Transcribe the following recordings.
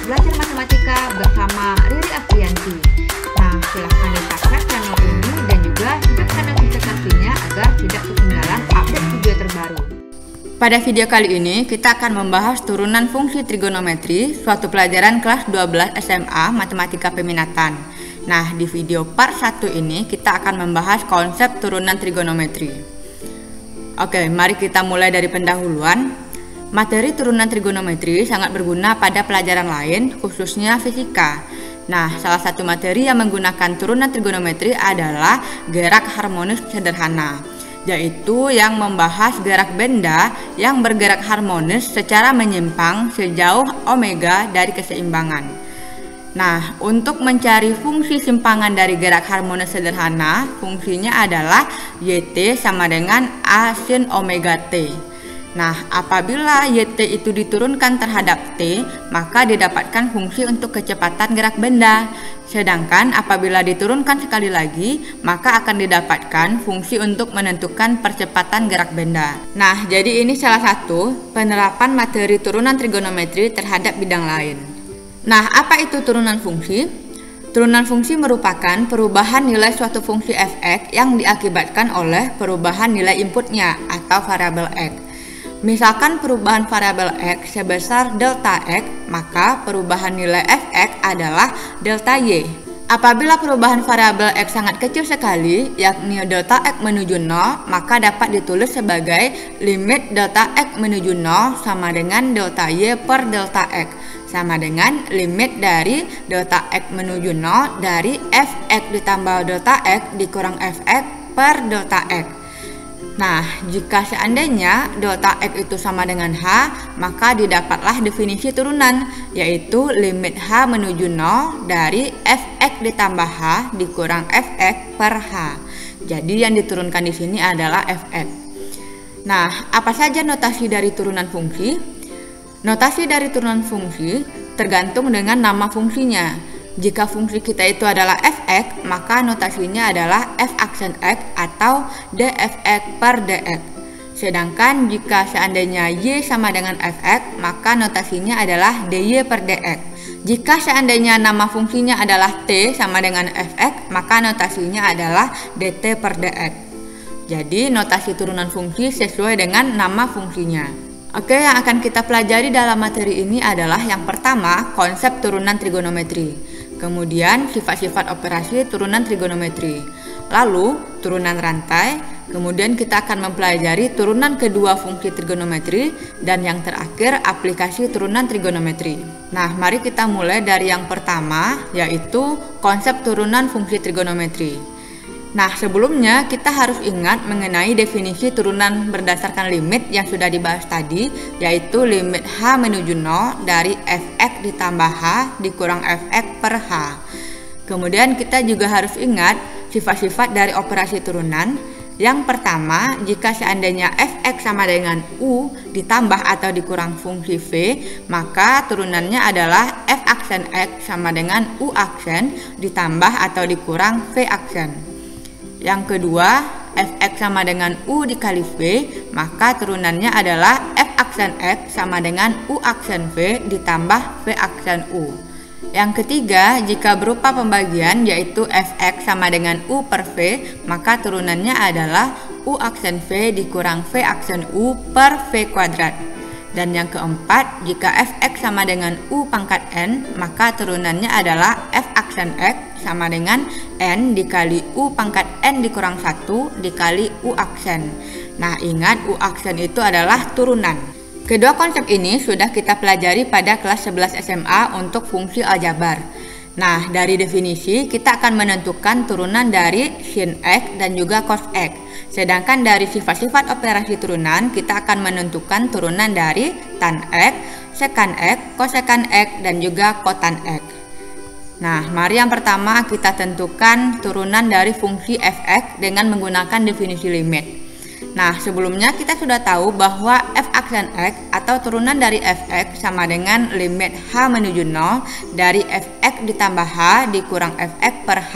untuk belajar matematika bersama Riri Afrianti. Nah, silahkan di-subscribe channel ini dan juga hidupkan notifikasinya agar tidak ketinggalan update video terbaru. Pada video kali ini, kita akan membahas turunan fungsi trigonometri, suatu pelajaran kelas 12 SMA Matematika Peminatan. Nah, di video part 1 ini kita akan membahas konsep turunan trigonometri. Oke, mari kita mulai dari pendahuluan. Materi turunan trigonometri sangat berguna pada pelajaran lain, khususnya fisika. Nah, salah satu materi yang menggunakan turunan trigonometri adalah gerak harmonis sederhana, yaitu yang membahas gerak benda yang bergerak harmonis secara menyimpang sejauh omega dari keseimbangan. Nah, untuk mencari fungsi simpangan dari gerak harmonis sederhana, fungsinya adalah YT sama dengan A sin omega T. Nah, apabila YT itu diturunkan terhadap T, maka didapatkan fungsi untuk kecepatan gerak benda. Sedangkan apabila diturunkan sekali lagi, maka akan didapatkan fungsi untuk menentukan percepatan gerak benda. Nah, jadi ini salah satu penerapan materi turunan trigonometri terhadap bidang lain. Nah, apa itu turunan fungsi? Turunan fungsi merupakan perubahan nilai suatu fungsi f(x) yang diakibatkan oleh perubahan nilai inputnya atau variabel x. Misalkan perubahan variabel x sebesar delta x, maka perubahan nilai f(x) adalah delta y. Apabila perubahan variabel x sangat kecil sekali, yakni delta x menuju 0, maka dapat ditulis sebagai limit delta x menuju 0 sama dengan delta y per delta x, sama dengan limit dari delta x menuju 0 dari f(x) ditambah delta x dikurang f(x) per delta x. Nah, jika seandainya delta x itu sama dengan h, maka didapatlah definisi turunan, yaitu limit h menuju 0 dari f(x) ditambah h dikurang f(x) per h. Jadi yang diturunkan di sini adalah f(x). Nah, apa saja notasi dari turunan fungsi? Notasi dari turunan fungsi tergantung dengan nama fungsinya. Jika fungsi kita itu adalah f(x), maka notasinya adalah f aksen x atau dfx per dx. Sedangkan jika seandainya y sama dengan fx, maka notasinya adalah dy per dx. Jika seandainya nama fungsinya adalah t sama dengan fx, maka notasinya adalah dt per dx. Jadi notasi turunan fungsi sesuai dengan nama fungsinya. Oke, yang akan kita pelajari dalam materi ini adalah yang pertama, konsep turunan trigonometri. Kemudian sifat-sifat operasi turunan trigonometri. Lalu turunan rantai. Kemudian kita akan mempelajari turunan kedua fungsi trigonometri. Dan yang terakhir aplikasi turunan trigonometri. Nah, mari kita mulai dari yang pertama, yaitu konsep turunan fungsi trigonometri. Nah, sebelumnya kita harus ingat mengenai definisi turunan berdasarkan limit yang sudah dibahas tadi, yaitu limit h menuju 0 dari f(x) ditambah h dikurang f(x) per h. Kemudian kita juga harus ingat sifat-sifat dari operasi turunan. Yang pertama, jika seandainya f(x) sama dengan u ditambah atau dikurang fungsi v, maka turunannya adalah f aksen x sama dengan u aksen ditambah atau dikurang v aksen. Yang kedua, f(x) sama dengan u dikali v, maka turunannya adalah f aksen x sama dengan u aksen v ditambah v aksen u. Yang ketiga, jika berupa pembagian yaitu f(x) sama dengan u per v, maka turunannya adalah u aksen v dikurang v aksen u per v kuadrat. Dan yang keempat, jika f(x) sama dengan u pangkat n, maka turunannya adalah f aksen x sama dengan n dikali u pangkat n dikurang 1 dikali u aksen. Nah, ingat u aksen itu adalah turunan. Kedua konsep ini sudah kita pelajari pada kelas 11 SMA untuk fungsi aljabar. Nah, dari definisi kita akan menentukan turunan dari sin x dan juga cos x. Sedangkan dari sifat-sifat operasi turunan kita akan menentukan turunan dari tan x, sekan x, kosekan x, dan juga kotan x. Nah, mari yang pertama kita tentukan turunan dari fungsi f(x) dengan menggunakan definisi limit. Nah, sebelumnya kita sudah tahu bahwa f aksen x atau turunan dari f(x) sama dengan limit h menuju 0 dari f(x) ditambah h dikurang f(x) per h.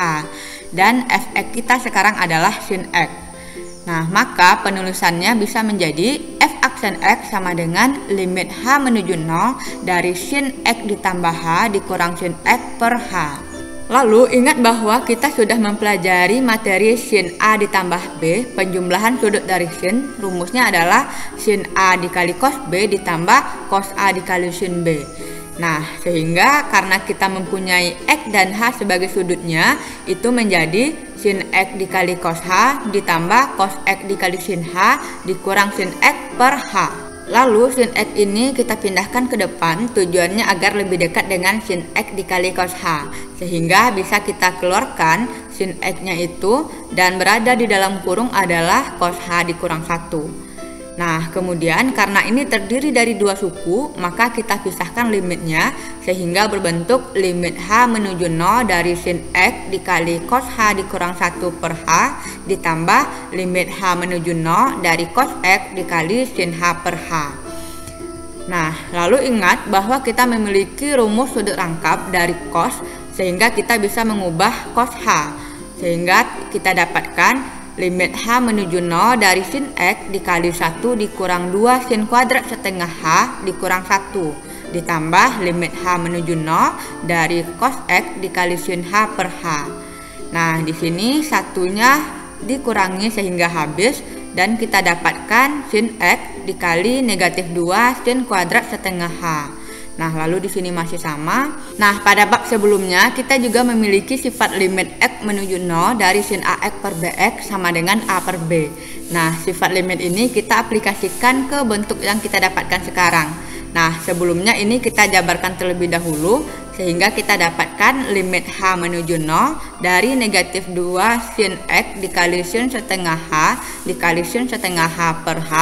Dan f(x) kita sekarang adalah sin x. Nah, maka penulisannya bisa menjadi f aksen aksen X sama dengan limit H menuju 0 dari sin X ditambah H dikurang sin X per H. Lalu ingat bahwa kita sudah mempelajari materi sin A ditambah B, penjumlahan sudut dari sin. Rumusnya adalah sin A dikali cos B ditambah cos A dikali sin B. Nah, sehingga karena kita mempunyai X dan H sebagai sudutnya, itu menjadi sin X dikali cos H ditambah cos X dikali sin H dikurang sin X per H. Lalu sin X ini kita pindahkan ke depan, tujuannya agar lebih dekat dengan sin X dikali cos H, sehingga bisa kita keluarkan sin X-nya itu dan berada di dalam kurung adalah cos H dikurang 1. Nah, kemudian karena ini terdiri dari dua suku, maka kita pisahkan limitnya sehingga berbentuk limit H menuju 0 dari sin X dikali cos H dikurang 1 per H ditambah limit H menuju 0 dari cos X dikali sin H per H. Nah, lalu ingat bahwa kita memiliki rumus sudut rangkap dari cos sehingga kita bisa mengubah cos H. Sehingga kita dapatkan limit H menuju 0 dari sin X dikali 1 dikurang 2 sin kuadrat setengah H dikurang 1 ditambah limit H menuju 0 dari cos X dikali sin H per H. Nah, di sini satunya dikurangi sehingga habis dan kita dapatkan sin X dikali negatif 2 sin kuadrat setengah H. Nah, lalu di sini masih sama. Nah, pada bab sebelumnya kita juga memiliki sifat limit X menuju 0 dari sin AX per BX sama dengan A per B. Nah, sifat limit ini kita aplikasikan ke bentuk yang kita dapatkan sekarang. Nah, sebelumnya ini kita jabarkan terlebih dahulu sehingga kita dapatkan limit H menuju 0 dari negatif 2 sin X dikali sin setengah H dikali sin setengah H per H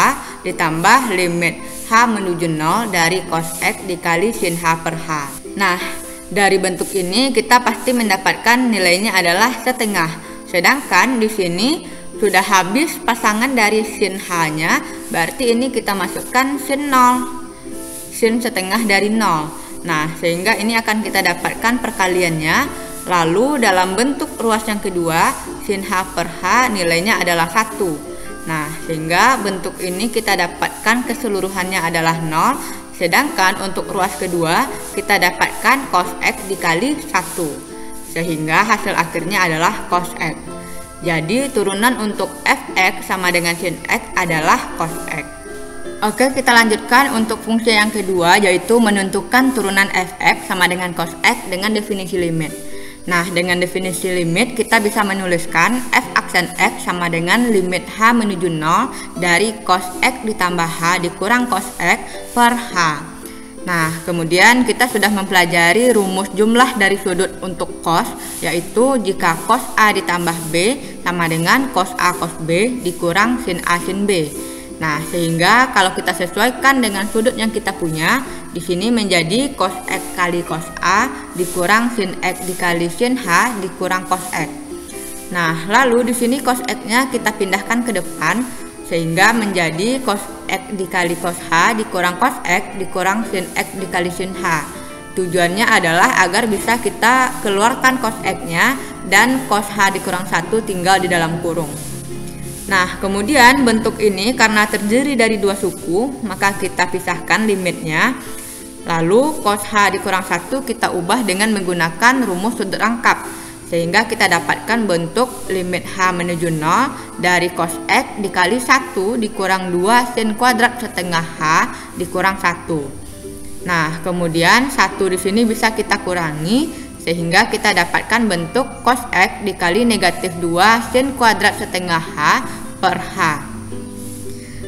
ditambah limit H menuju 0 dari cos X dikali sin H per H. Nah, dari bentuk ini kita pasti mendapatkan nilainya adalah setengah. Sedangkan di sini sudah habis pasangan dari sin H-nya, berarti ini kita masukkan sin 0. Sin setengah dari 0. Nah, sehingga ini akan kita dapatkan perkaliannya. Lalu dalam bentuk ruas yang kedua, sin H per H nilainya adalah 1. Nah, sehingga bentuk ini kita dapatkan keseluruhannya adalah 0. Sedangkan untuk ruas kedua, kita dapatkan cos X dikali 1. Sehingga hasil akhirnya adalah cos X. Jadi, turunan untuk fx sama dengan sin X adalah cos X. Oke, kita lanjutkan untuk fungsi yang kedua, yaitu menentukan turunan fx sama dengan cos X dengan definisi limit. Nah, dengan definisi limit kita bisa menuliskan f aksen X sama dengan limit H menuju 0 dari cos X ditambah H dikurang cos X per H. Nah, kemudian kita sudah mempelajari rumus jumlah dari sudut untuk cos, yaitu jika cos A ditambah B sama dengan cos A cos B dikurang sin A sin B. Nah, sehingga kalau kita sesuaikan dengan sudut yang kita punya, di sini menjadi cos X kali cos A dikurang sin X dikali sin H dikurang cos X. Nah, lalu di sini cos X-nya kita pindahkan ke depan sehingga menjadi cos X dikali cos H dikurang cos X dikurang sin X dikali sin H. Tujuannya adalah agar bisa kita keluarkan cos X-nya dan cos H dikurang 1 tinggal di dalam kurung. Nah, kemudian bentuk ini karena terdiri dari dua suku, maka kita pisahkan limitnya. Lalu cos H dikurang 1 kita ubah dengan menggunakan rumus sudut rangkap, sehingga kita dapatkan bentuk limit H menuju 0 dari cos X dikali 1 dikurang 2 sin kuadrat setengah H dikurang 1. Nah, kemudian 1 di sini bisa kita kurangi sehingga kita dapatkan bentuk cos X dikali negatif 2 sin kuadrat setengah H per H.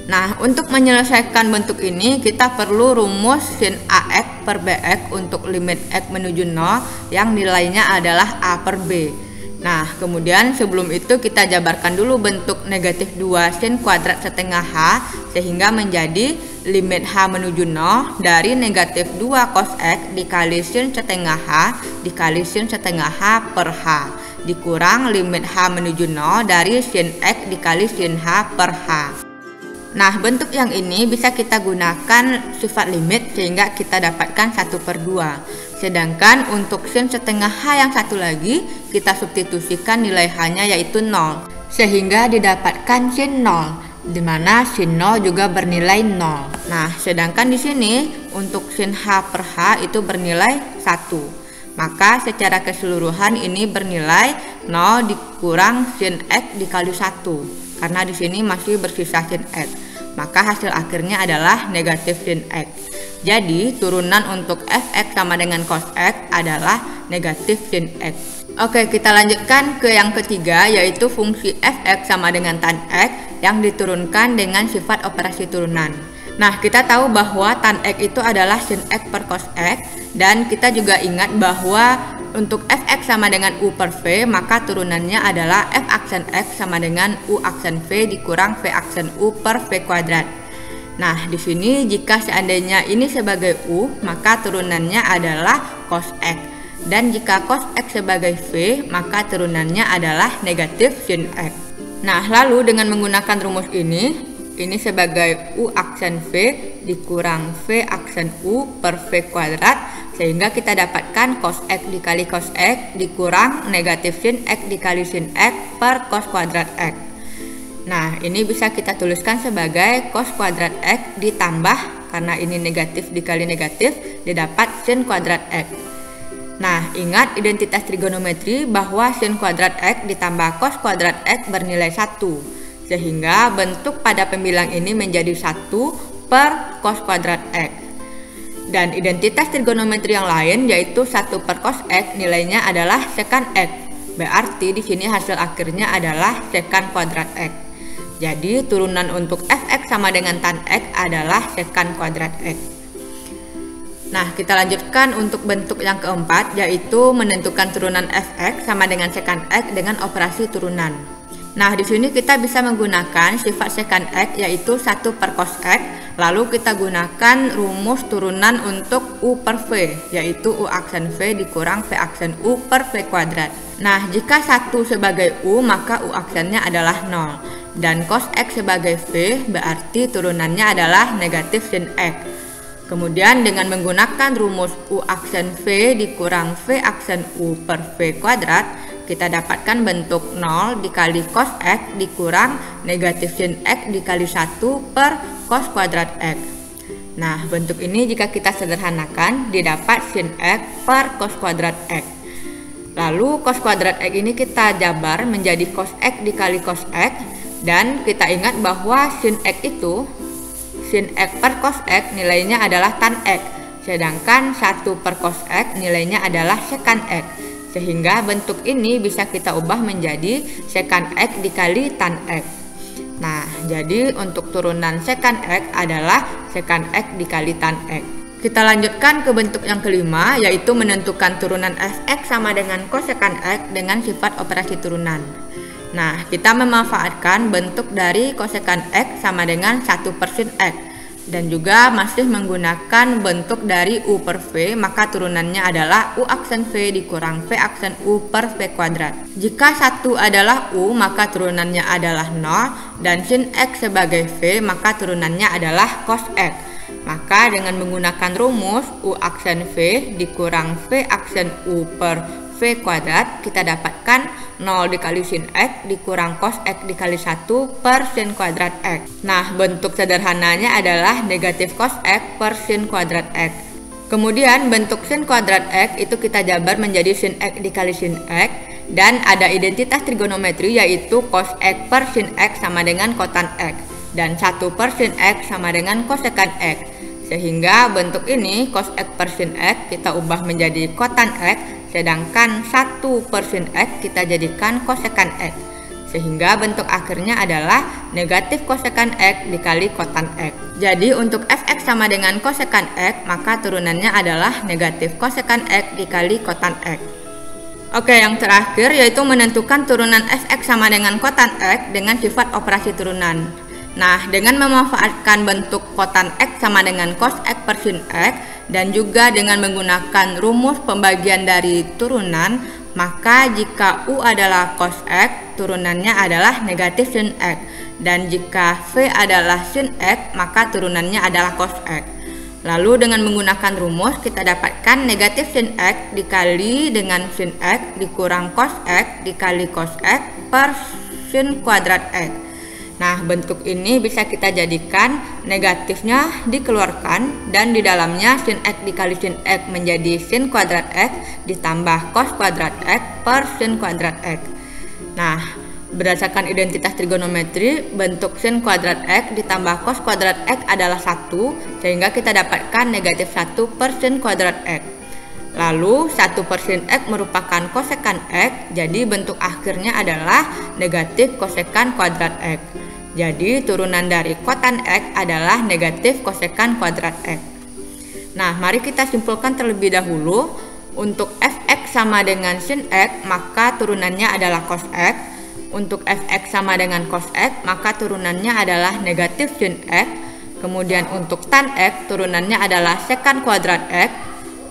Nah, untuk menyelesaikan bentuk ini kita perlu rumus sin AX per BX untuk limit X menuju 0 yang nilainya adalah A per B. Nah, kemudian sebelum itu kita jabarkan dulu bentuk negatif 2 sin kuadrat setengah H sehingga menjadi limit H menuju 0 dari negatif 2 cos X dikali sin setengah H dikali sin setengah H per H dikurang limit H menuju 0 dari sin X dikali sin H per H. Nah, bentuk yang ini bisa kita gunakan sifat limit sehingga kita dapatkan 1/2. Sedangkan untuk sin setengah H yang satu lagi kita substitusikan nilai H-nya yaitu 0 sehingga didapatkan sin 0. di mana sin 0 juga bernilai 0. Nah, sedangkan di sini untuk sin H per H itu bernilai 1. Maka secara keseluruhan ini bernilai 0 dikurang sin X dikali 1. Karena di sini masih bersisa sin X. Maka hasil akhirnya adalah negatif sin X. Jadi, turunan untuk fx sama dengan cos X adalah negatif sin X. Oke, kita lanjutkan ke yang ketiga, yaitu fungsi fx sama dengan tan X yang diturunkan dengan sifat operasi turunan. Nah, kita tahu bahwa tan X itu adalah sin X per cos X, dan kita juga ingat bahwa untuk fx sama dengan u per v, maka turunannya adalah f aksen x sama dengan u aksen v dikurang v aksen u per v kuadrat. Nah, di sini jika seandainya ini sebagai u, maka turunannya adalah cos x. Dan jika cos x sebagai v, maka turunannya adalah negatif sin x. Nah, lalu dengan menggunakan rumus ini sebagai u aksen v dikurang v aksen u per v kuadrat, sehingga kita dapatkan cos x dikali cos x dikurang negatif sin x dikali sin x per cos kuadrat x. Nah, ini bisa kita tuliskan sebagai cos kuadrat X ditambah, karena ini negatif dikali negatif, didapat sin kuadrat X. Nah, ingat identitas trigonometri bahwa sin kuadrat X ditambah cos kuadrat X bernilai 1. Sehingga bentuk pada pembilang ini menjadi 1 per cos kuadrat X. Dan identitas trigonometri yang lain yaitu 1 per cos X nilainya adalah sekan X. Berarti di sini hasil akhirnya adalah sekan kuadrat X. Jadi turunan untuk fx sama dengan tan x adalah sekan kuadrat x. Nah, kita lanjutkan untuk bentuk yang keempat, yaitu menentukan turunan fx sama dengan sekan x dengan operasi turunan. Nah, di sini kita bisa menggunakan sifat sekan x yaitu 1 per cos x, lalu kita gunakan rumus turunan untuk u per v, yaitu u aksen v dikurang v aksen u per v kuadrat. Nah, jika 1 sebagai u, maka u aksennya adalah 0. Dan cos x sebagai v, berarti turunannya adalah negatif sin x. Kemudian dengan menggunakan rumus u aksen v dikurang v aksen u per v kuadrat, kita dapatkan bentuk 0 dikali cos x dikurang negatif sin x dikali 1 per cos kuadrat x. Nah, bentuk ini jika kita sederhanakan didapat sin x per cos kuadrat x. Lalu cos kuadrat x ini kita jabar menjadi cos x dikali cos x. Dan kita ingat bahwa sin x itu, sin x per cos x nilainya adalah tan x. Sedangkan 1 per cos x nilainya adalah sekan x. Sehingga bentuk ini bisa kita ubah menjadi sekan x dikali tan x. Nah, jadi untuk turunan sekan x adalah sekan x dikali tan x. Kita lanjutkan ke bentuk yang kelima, yaitu menentukan turunan fx sama dengan kosekan x dengan sifat operasi turunan. Nah, kita memanfaatkan bentuk dari kosekan x sama dengan 1 per sin x. Dan juga masih menggunakan bentuk dari u per v, maka turunannya adalah u aksen v dikurang v aksen u per v kuadrat. Jika 1 adalah u, maka turunannya adalah 0. Dan sin x sebagai v, maka turunannya adalah cos x. Maka dengan menggunakan rumus u aksen v dikurang v aksen u per v kuadrat, kita dapatkan 0 dikali sin x dikurang cos x dikali 1 per sin kuadrat x. Nah, bentuk sederhananya adalah negatif cos x per sin kuadrat x. Kemudian bentuk sin kuadrat x itu kita jabar menjadi sin x dikali sin x. Dan ada identitas trigonometri yaitu cos x per sin x sama dengan kotan x. Dan 1 per sin x sama dengan kosekan x. Sehingga bentuk ini cos x per sin x kita ubah menjadi kotan x. Sedangkan 1 per sin x kita jadikan kosekan x. Sehingga bentuk akhirnya adalah negatif kosekan x dikali kotan x. Jadi untuk fx sama dengan kosekan x, maka turunannya adalah negatif kosekan x dikali kotan x. Oke, yang terakhir yaitu menentukan turunan fx sama dengan kotan x dengan sifat operasi turunan. Nah, dengan memanfaatkan bentuk kotan x sama dengan cos x per sin x dan juga dengan menggunakan rumus pembagian dari turunan, maka jika u adalah cos x, turunannya adalah negatif sin x. Dan jika v adalah sin x, maka turunannya adalah cos x. Lalu dengan menggunakan rumus kita dapatkan negatif sin x dikali dengan sin x dikurang cos x dikali cos x per sin kuadrat x. Nah, bentuk ini bisa kita jadikan negatifnya dikeluarkan dan di dalamnya sin X dikali sin X menjadi sin kuadrat X ditambah cos kuadrat X per sin kuadrat X. Nah, berdasarkan identitas trigonometri, bentuk sin kuadrat X ditambah cos kuadrat X adalah 1, sehingga kita dapatkan negatif 1 per sin kuadrat X. Lalu 1 per sin X merupakan kosekan X, jadi bentuk akhirnya adalah negatif kosekan kuadrat X. Jadi turunan dari kotan X adalah negatif kosekan kuadrat X. Nah, mari kita simpulkan terlebih dahulu. Untuk fx sama dengan sin X, maka turunannya adalah cos X. Untuk fx sama dengan cos X, maka turunannya adalah negatif sin X. Kemudian untuk tan X, turunannya adalah sekan kuadrat X.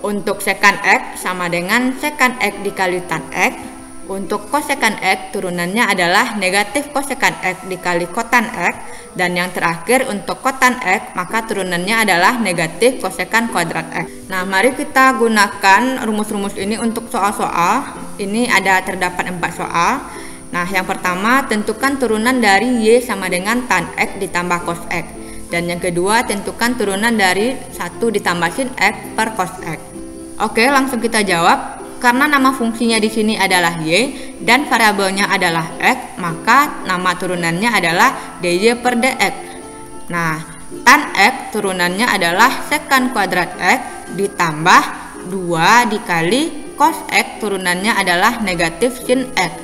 Untuk sekan X sama dengan sekan X dikali tan X. Untuk kosekan X, turunannya adalah negatif kosekan X dikali kotan X. Dan yang terakhir untuk kotan X, maka turunannya adalah negatif kosekan kuadrat X. Nah, mari kita gunakan rumus-rumus ini untuk soal-soal. Ini terdapat 4 soal. Nah, yang pertama, tentukan turunan dari Y sama dengan tan X ditambah cos X. Dan yang kedua, tentukan turunan dari 1 ditambah sin X per cos X. Oke, langsung kita jawab. Karena nama fungsinya di sini adalah Y dan variabelnya adalah X, maka nama turunannya adalah dy per dx. Nah, tan X turunannya adalah sekan kuadrat X ditambah 2 dikali cos X turunannya adalah negatif sin X.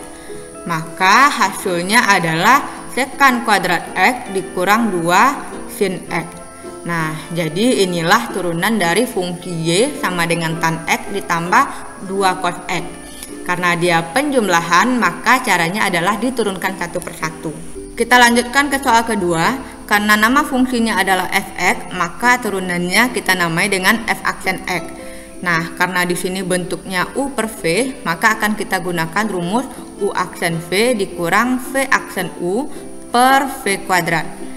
Maka hasilnya adalah sekan kuadrat X dikurang 2 sin X. Nah, jadi inilah turunan dari fungsi Y sama dengan tan X ditambah 2 cos X. Karena dia penjumlahan, maka caranya adalah diturunkan satu persatu. Kita lanjutkan ke soal kedua. Karena nama fungsinya adalah fx, maka turunannya kita namai dengan f aksen X. Nah, karena di sini bentuknya U per V, maka akan kita gunakan rumus U aksen V dikurang V aksen U per V kuadrat.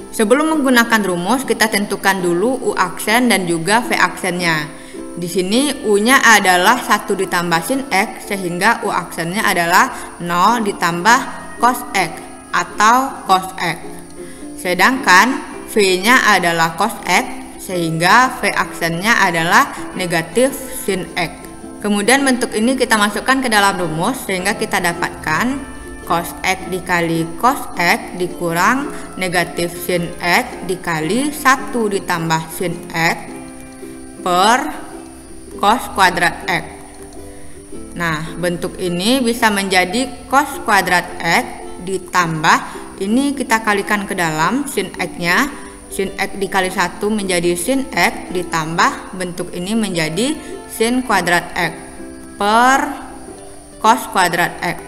Sebelum menggunakan rumus, kita tentukan dulu U aksen dan juga V aksennya. Di sini U-nya adalah 1 ditambah sin X, sehingga U aksennya adalah 0 ditambah cos X atau cos X. Sedangkan V-nya adalah cos X, sehingga V aksennya adalah negatif sin X. Kemudian bentuk ini kita masukkan ke dalam rumus, sehingga kita dapatkan cos X dikali cos X dikurang negatif sin X dikali 1 ditambah sin X per cos kuadrat X. Nah, bentuk ini bisa menjadi cos kuadrat X ditambah, ini kita kalikan ke dalam sin X-nya. Sin X dikali 1 menjadi sin X ditambah bentuk ini menjadi sin kuadrat X per cos kuadrat X.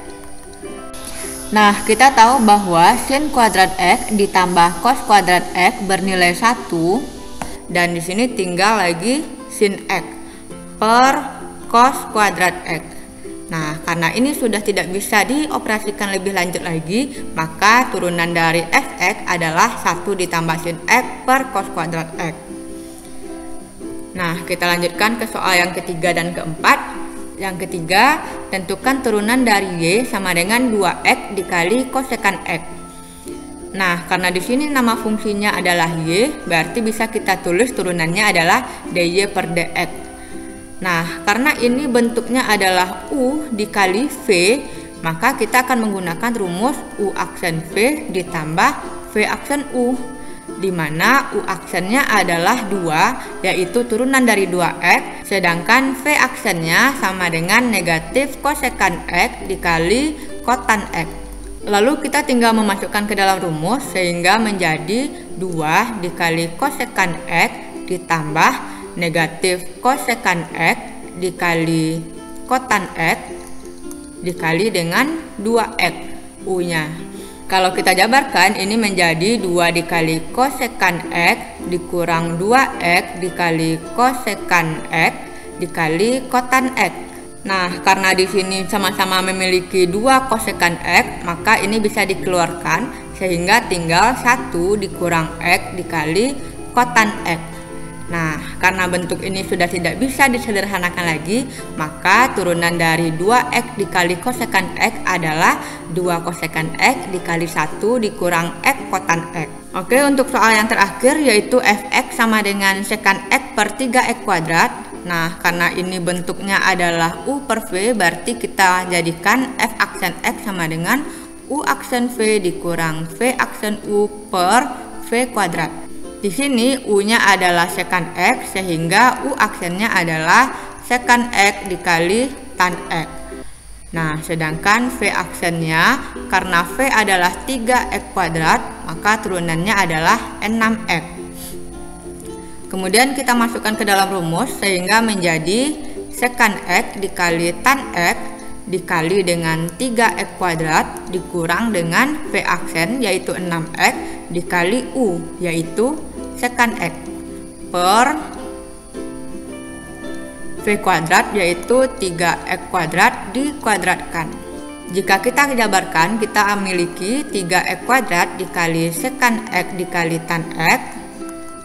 Nah, kita tahu bahwa sin kuadrat X ditambah cos kuadrat X bernilai 1, dan di sini tinggal lagi sin X per cos kuadrat X. Nah, karena ini sudah tidak bisa dioperasikan lebih lanjut lagi, maka turunan dari fx adalah 1 ditambah sin X per cos kuadrat X. Nah, kita lanjutkan ke soal yang ketiga dan keempat. Yang ketiga, tentukan turunan dari Y sama dengan 2X dikali kosekan X. Nah, karena di sini nama fungsinya adalah Y, berarti bisa kita tulis turunannya adalah dy per dx. Nah, karena ini bentuknya adalah U dikali V, maka kita akan menggunakan rumus U aksen V ditambah V aksen U, di mana U aksennya adalah 2, yaitu turunan dari 2X, sedangkan V aksennya sama dengan negatif kosekan X dikali kotan X. Lalu kita tinggal memasukkan ke dalam rumus, sehingga menjadi 2 dikali kosekan X ditambah negatif kosekan X dikali kotan X dikali dengan 2X U-nya. Kalau kita jabarkan, ini menjadi 2 dikali kosekan X dikurang 2X dikali kosekan X dikali kotan X. Nah, karena di sini sama-sama memiliki 2 kosekan X, maka ini bisa dikeluarkan, sehingga tinggal 1 dikurang X dikali kotan X. Nah, karena bentuk ini sudah tidak bisa disederhanakan lagi, maka turunan dari 2x dikali kosekan x adalah 2 kosekan x dikali 1 dikurang x kotan x. Oke, untuk soal yang terakhir yaitu fx sama dengan sekan x per 3x kuadrat. Nah, karena ini bentuknya adalah u per v, berarti kita jadikan f aksen x sama dengan u aksen v dikurang v aksen u per v kuadrat. Di sini u-nya adalah sekan x, sehingga u aksennya adalah sekan x dikali tan x. Nah, sedangkan v aksennya karena v adalah 3x kuadrat, maka turunannya adalah 6x. Kemudian kita masukkan ke dalam rumus sehingga menjadi sekan x dikali tan x dikali dengan 3x kuadrat dikurang dengan v aksen yaitu 6x dikali u yaitu sekan x per v kuadrat yaitu 3x kuadrat dikuadratkan. Jika kita jabarkan, kita memiliki 3x kuadrat dikali sekan x dikali tan x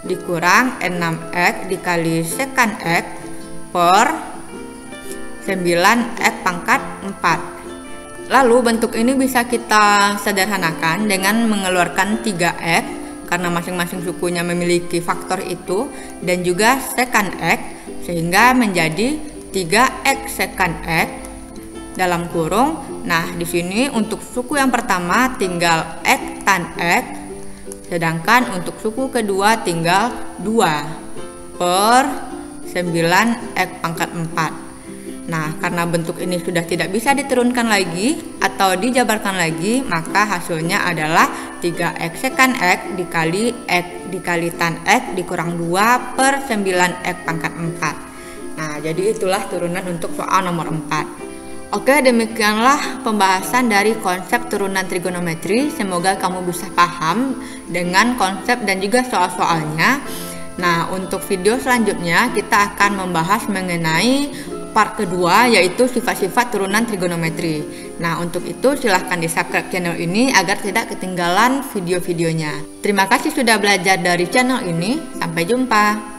dikurang 6x dikali sekan x per 9x pangkat 4. Lalu bentuk ini bisa kita sederhanakan dengan mengeluarkan 3x karena masing-masing sukunya memiliki faktor itu dan juga sekan x, sehingga menjadi 3x sekan x dalam kurung. Nah, di sini untuk suku yang pertama tinggal x tan x, sedangkan untuk suku kedua tinggal 2 per 9x pangkat 4. Nah, karena bentuk ini sudah tidak bisa diturunkan lagi atau dijabarkan lagi, maka hasilnya adalah 3x sekan x dikali tan x dikurang 2 per 9x pangkat 4. Nah, jadi itulah turunan untuk soal nomor 4. Oke, demikianlah pembahasan dari konsep turunan trigonometri. Semoga kamu bisa paham dengan konsep dan juga soal-soalnya. Nah, untuk video selanjutnya kita akan membahas mengenai part kedua yaitu sifat-sifat turunan trigonometri. Nah, untuk itu silahkan di subscribe channel ini agar tidak ketinggalan video-videonya. Terima kasih sudah belajar dari channel ini. Sampai jumpa.